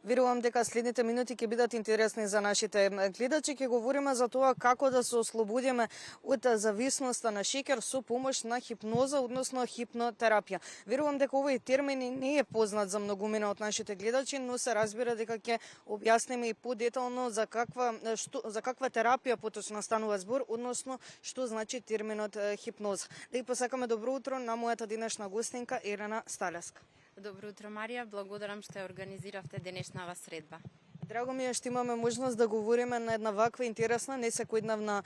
Верувам дека следните минути ќе бидат интересни за нашите гледачи. Ќе говориме за тоа како да се ослободиме од зависноста на шеќер со помош на хипноза, односно хипнотерапија. Верувам дека овој термин не е познат за многумина од нашите гледачи, но се разбира дека ќе објасниме и подетално за каква терапија поточно станува збор, односно што значи терминот хипноза. Да и посакаме добро утро на мојата денешна гостинка Елена Сталеска. Добро утро, Марија. Благодарам што ја организиравте денешнава средба. Драго ми е што имаме можност да говориме на една ваква интересна, не секојдневна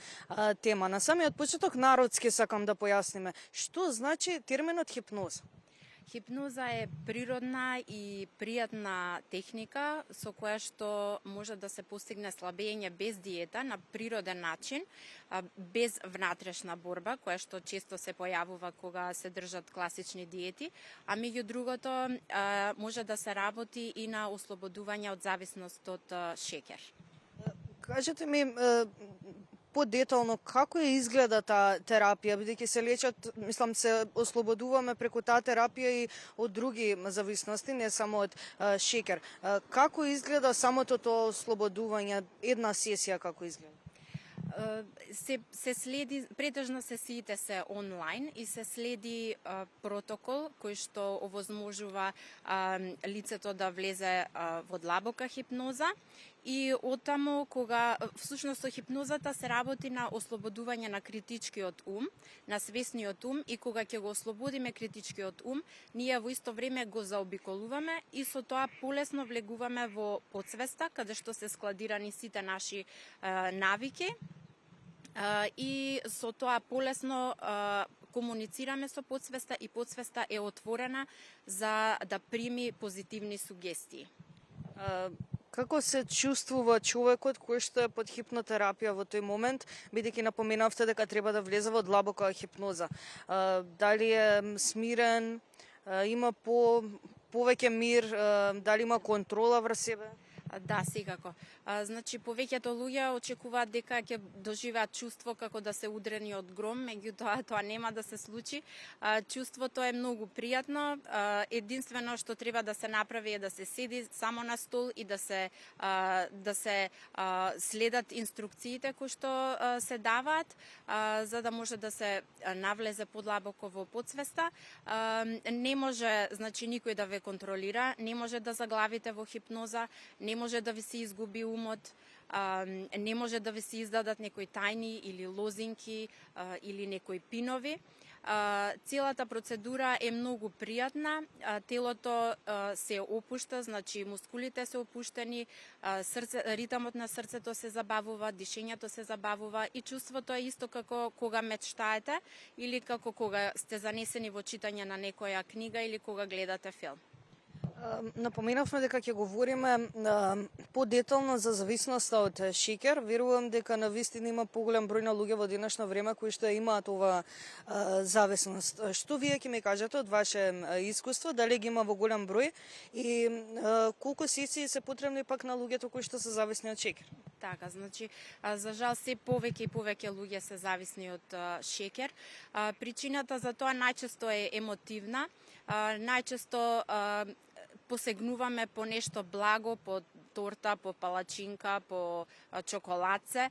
тема. На самиот почеток народски сакам да појасниме. Што значи терминот хипноза? Хипноза е природна и пријатна техника со која што може да се постигне слабење без диета на природен начин, без внатрешна борба, која што често се појавува кога се држат класични диети, а меѓу другото може да се работи и на ослободување од зависност од шеќер. Кажете ми подетално како изгледа таа терапија, бидејќи се лечат, мислам, се ослободуваме преку таа терапија и од други зависности, не само од шеќер. Како изгледа самото тоа ослободување, една сесија како изгледа? Се следи, претежно сесиите се онлайн и се следи протокол кој што овозможува лицето да влезе во длабока хипноза и оттаму кога всушност со хипнозата се работи на ослободување на критичкиот ум, на свесниот ум и кога ќе го ослободиме критичкиот ум, ние во исто време го заобиколуваме и со тоа полесно влегуваме во подсвеста каде што се складирани сите наши навики. И со тоа полесно комуницираме со подсвеста и подсвеста е отворена за да прими позитивни сугестии. Како се чувствува човекот кој што е под хипнотерапија во тој момент, бидејќи напоменавте дека треба да влезе во длабока хипноза? Дали е смирен, има повеќе мир, дали има контрола врз себе? Да, секако. Значи, повеќето луѓе очекуваат дека ќе доживеат чувство како да се удрени од гром, меѓутоа тоа нема да се случи. Чувството е многу пријатно. Единствено што треба да се направи е да се седи само на стол и да се следат инструкциите кои што се даваат, за да може да се навлезе подлабоко во подсвеста. Не може, значи, никој да ве контролира, не може да заглавите во хипноза, не може да ви се изгуби умот, не може да ви се издадат некои тајни или лозинки или некои пинови. Целата процедура е многу пријатна, телото се опушта, значи мускулите се опуштени, ритамот на срцето се забавува, дишењето се забавува и чувството е исто како кога мечтаете или како кога сте занесени во читање на некоја книга или кога гледате филм. Напоменавме дека ќе говориме подетално за зависноста од шеќер. Верувам дека навистина има поголем број на луѓе во денешно време кои што имаат ова зависност. Што вие ќе ми кажете од ваше искуство, дали ги има во голем број и колку сесии се потребни пак на луѓето кои што се зависни од шеќер? Така, значи, за жал се повеќе и повеќе луѓе се зависни од шеќер. Причината за тоа најчесто е емотивна, најчесто посегнуваме по нешто благо, по торта, по палачинка, по чоколадце,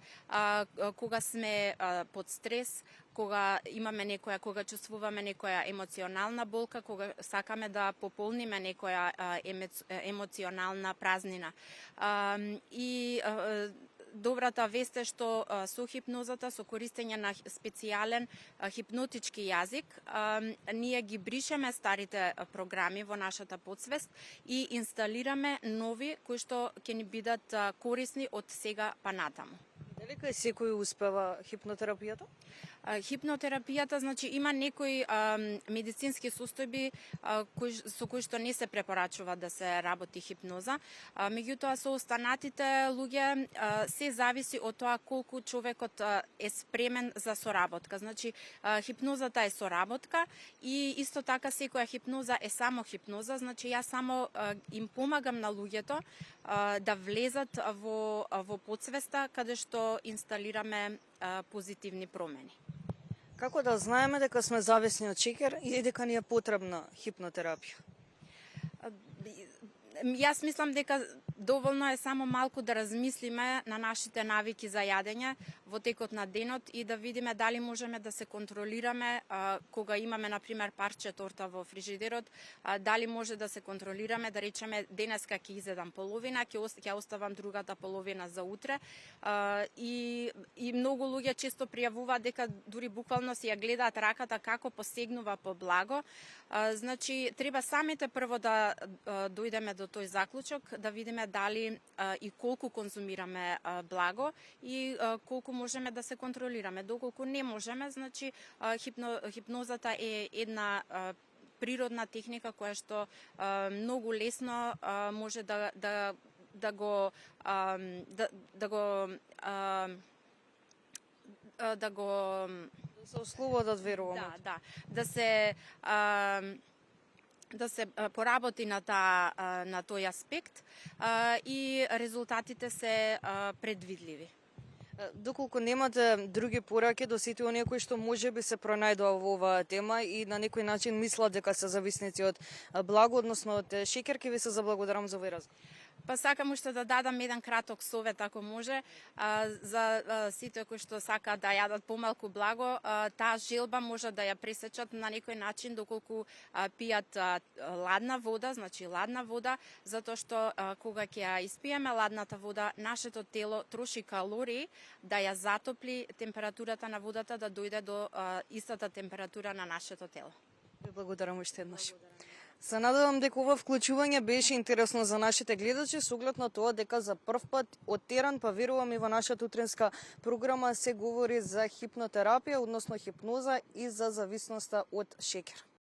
кога сме под стрес, кога кога чувствуваме некоја емоционална болка, кога сакаме да пополниме некоја емоционална празнина. И добрата вест е што со хипнозата, со користење на специјален хипнотички јазик, ние ги бришеме старите програми во нашата подсвест и инсталираме нови кои што ќе ни бидат корисни од сега па натаму. Дали кај секој успева хипнотерапијата? Хипнотерапијата, значи, има некои медицински состојби со кои што не се препорачува да се работи хипноза. Меѓутоа, со останатите луѓе се зависи од тоа колку човекот е спремен за соработка. Значи, хипнозата е соработка и исто така секоја хипноза е само хипноза. Значи, јас само им помагам на луѓето да влезат во подсвеста каде што инсталираме позитивни промени. Како да знаеме дека сме зависни од шеќер и дека ни е потребна хипнотерапија? Јас мислам дека Доволно е само малку да размислиме на нашите навики за јадење во текот на денот и да видиме дали можеме да се контролираме кога имаме на пример парче торта во фрижидерот, дали може да се контролираме, да речеме денеска ќе изедам половина, ќе оставам другата половина за утре. И многу луѓе често пријавуваат дека дури буквално си ја гледаат раката како посегнува по благо. Значи треба самите прво да дојдеме до тој заклучок, да видиме дали и колку конзумираме благо и колку можеме да се контролираме. Доколку не можеме, значи хипнозата е една природна техника која што многу лесно може да го се ослободат верувам. Да се поработи на тој аспект и резултатите се предвидливи. Доколку немате други пораки до сите оние кои што можеби се пронајдува во оваа тема и на некој начин мислат дека се зависници од благо, односно од шеќер, ќе ви се заблагодарам за овој разговор. Па сакам уште да дадам еден краток совет, ако може, за сите кои што сакаат да јадат помалку благо. Таа желба може да ја пресечат на некој начин доколку пијат ладна вода, значи ладна вода, затоа што кога ќе ја испиеме ладната вода, нашето тело троши калории да ја затопли температурата на водата да дојде до истата температура на нашето тело. Ви благодарам уште еднаш. Се надевам дека ова вклучување беше интересно за нашите гледачи, со оглед на тоа дека за прв пат од терен, па верувам и во нашата утринска програма се говори за хипнотерапија, односно хипноза и за зависноста од шеќер.